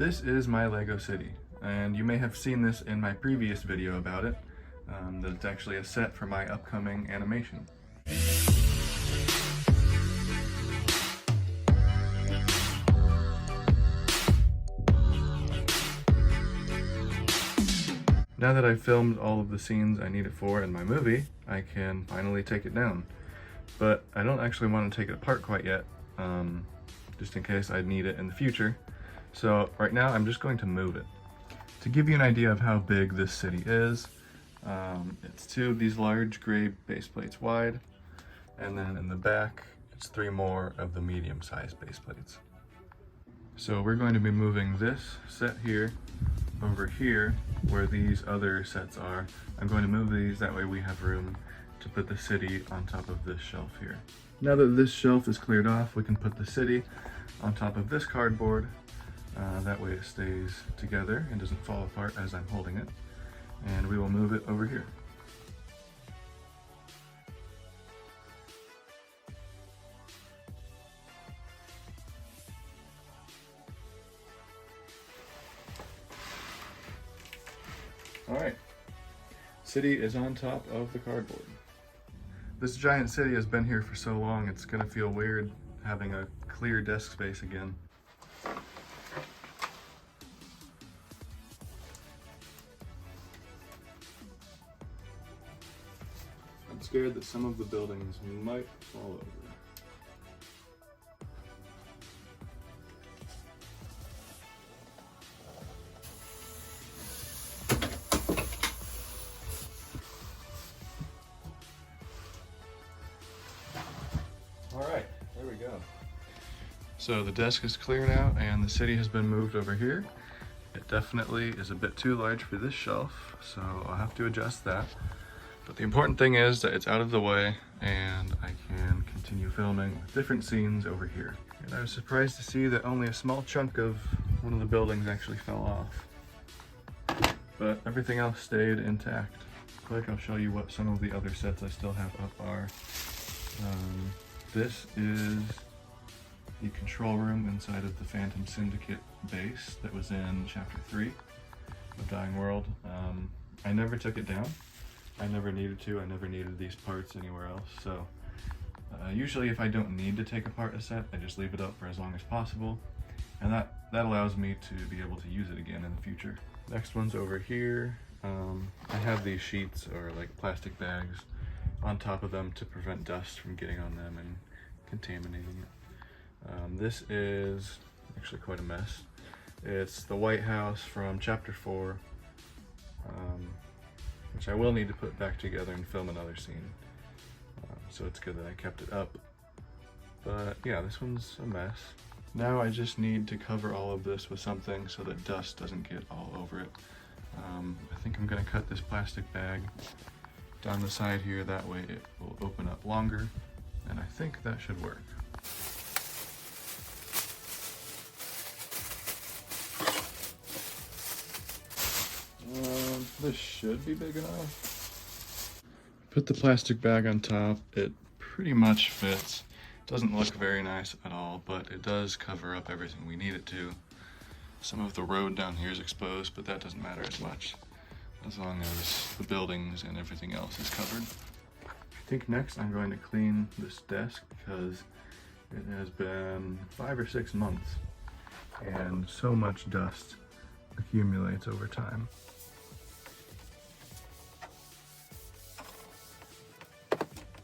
This is my Lego city, and you may have seen this in my previous video about it. That's actually a set for my upcoming animation. Now that I've filmed all of the scenes I need it for in my movie, I can finally take it down. But I don't actually want to take it apart quite yet, just in case I need it in the future. So right now I'm just going to move it. To give you an idea of how big this city is, it's 2 of these large gray base plates wide, and then in the back it's 3 more of the medium-sized base plates. So we're going to be moving this set here over here where these other sets are. I'm going to move these, that way we have room to put the city on top of this shelf here. Now that this shelf is cleared off, we can put the city on top of this cardboard. That way it stays together and doesn't fall apart as I'm holding it. And we will move it over here. Alright, city is on top of the cardboard. This giant city has been here for so long, it's gonna feel weird having a clear desk space again. I'm scared that some of the buildings might fall over. Alright, there we go. So the desk is clear now and the city has been moved over here. It definitely is a bit too large for this shelf, so I'll have to adjust that. But the important thing is that it's out of the way and I can continue filming with different scenes over here. And I was surprised to see that only a small chunk of one of the buildings actually fell off. But everything else stayed intact. Quick, I'll show you what some of the other sets I still have up are. This is the control room inside of the Phantom Syndicate base that was in Chapter 3 of Dying World. I never took it down. I never needed to. I never needed these parts anywhere else. So usually if I don't need to take apart a set, I just leave it up for as long as possible. And that allows me to be able to use it again in the future. Next one's over here. I have these sheets or like plastic bags on top of them to prevent dust from getting on them and contaminating it. This is actually quite a mess. It's the White House from Chapter 4, which I will need to put back together and film another scene. So it's good that I kept it up. But yeah, this one's a mess. Now I just need to cover all of this with something so that dust doesn't get all over it. I think I'm gonna cut this plastic bag down the side here, that way it will open up longer, and I think that should work. This should be big enough. Put the plastic bag on top, it pretty much fits. Doesn't look very nice at all, but it does cover up everything we need it to. Some of the road down here is exposed, but that doesn't matter as much, as long as the buildings and everything else is covered. I think next I'm going to clean this desk because it has been 5 or 6 months and so much dust accumulates over time.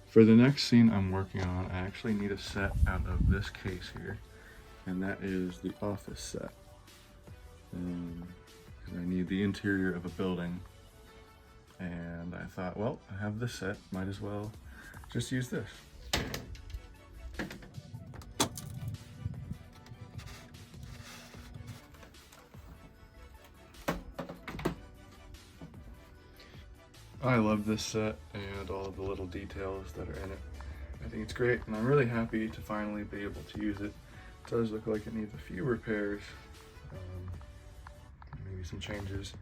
For the next scene I'm working on, I actually need a set out of this case here, and that is the office set. I need the interior of a building, and I thought, well, I have this set, might as well just use this. I love this set and all of the little details that are in it. I think it's great, and I'm really happy to finally be able to use it. It does look like it needs a few repairs, maybe some changes.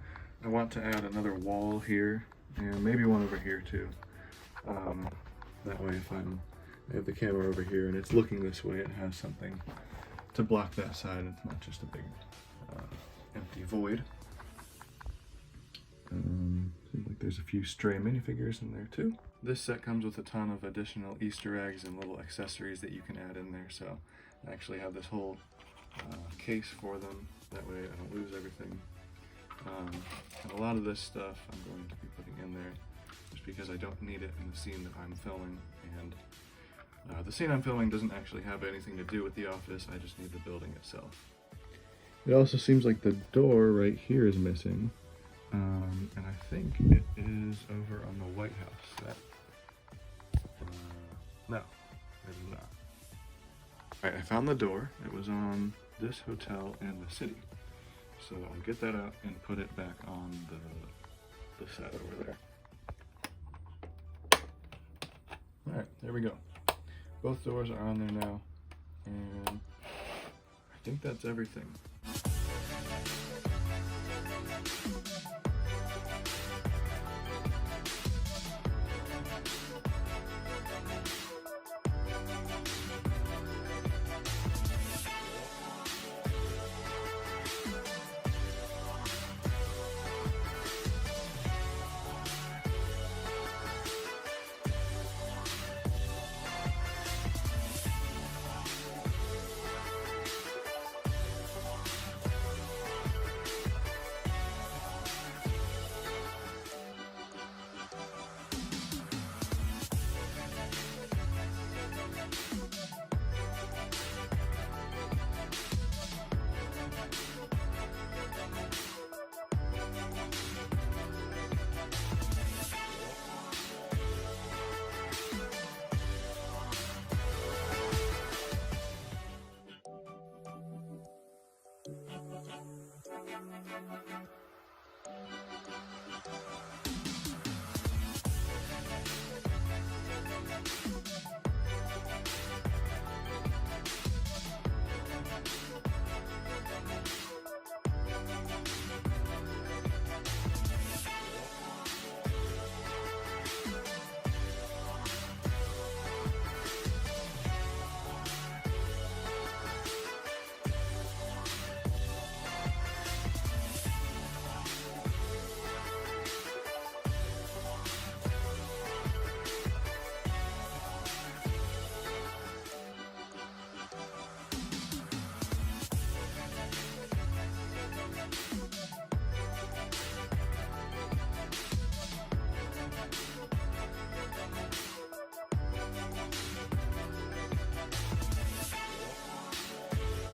I want to add another wall here, and maybe one over here too. That way if I have the camera over here and it's looking this way, it has something to block that side. It's not just a big empty void. Seems like there's a few stray minifigures in there too. This set comes with a ton of additional Easter eggs and little accessories that you can add in there, so I actually have this whole case for them. That way I don't lose everything. And a lot of this stuff I'm going to be putting in there just because I don't need it in the scene that I'm filming, and the scene I'm filming doesn't actually have anything to do with the office, I just need the building itself. It also seems like the door right here is missing, and I think it is over on the White House. No, it is not. Alright, I found the door. It was on this hotel in the city. So I'll get that out and put it back on the set over there. Alright, there we go. Both doors are on there now, and I think that's everything.